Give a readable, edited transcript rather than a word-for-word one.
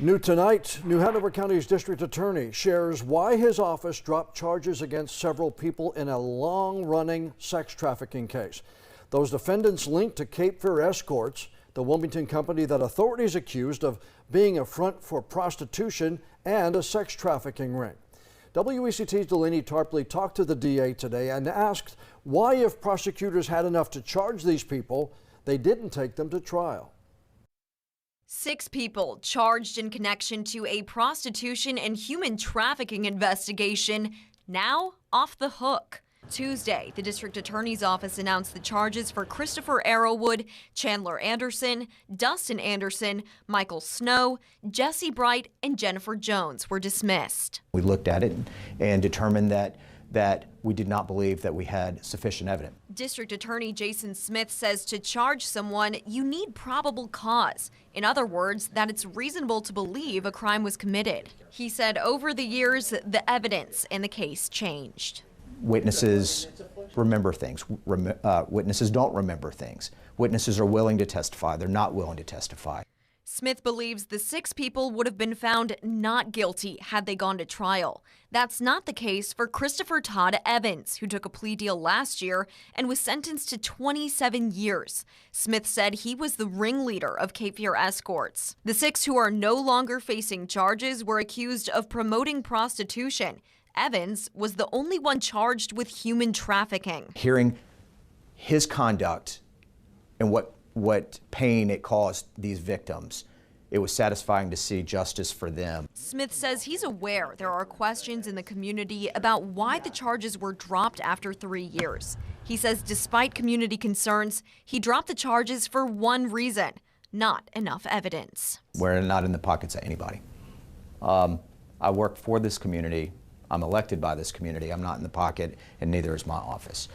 New tonight, New Hanover County's district attorney shares why his office dropped charges against several people in a long-running sex trafficking case. Those defendants linked to Cape Fear Escorts, the Wilmington company that authorities accused of being a front for prostitution and a sex trafficking ring. WECT's Delaney Tarpley talked to the DA today and asked why, if prosecutors had enough to charge these people, they didn't take them to trial. 6 people charged in connection to a prostitution and human trafficking investigation, now off the hook. Tuesday, the district attorney's office announced the charges for Christopher Arrowwood, Chandler Anderson, Dustin Anderson, Michael Snow, Jesse Bright, and Jennifer Jones were dismissed. We looked at it and determined that we did not believe that we had sufficient evidence. District Attorney Jason Smith says to charge someone, you need probable cause. In other words, that it's reasonable to believe a crime was committed. He said over the years, the evidence in the case changed. Witnesses remember things. Witnesses don't remember things. Witnesses are willing to testify. They're not willing to testify. Smith believes the 6 people would have been found not guilty had they gone to trial. That's not the case for Christopher Todd Evans, who took a plea deal last year and was sentenced to 27 years. Smith said he was the ringleader of Cape Fear Escorts. The 6 who are no longer facing charges were accused of promoting prostitution. Evans was the only one charged with human trafficking. Hearing his conduct and what pain it caused these victims, it was satisfying to see justice for them. Smith says he's aware there are questions in the community about why the charges were dropped after 3 years. He says despite community concerns, he dropped the charges for one reason: not enough evidence. We're not in the pockets of anybody. I work for this community. I'm elected by this community. I'm not in the pocket, and neither is my office.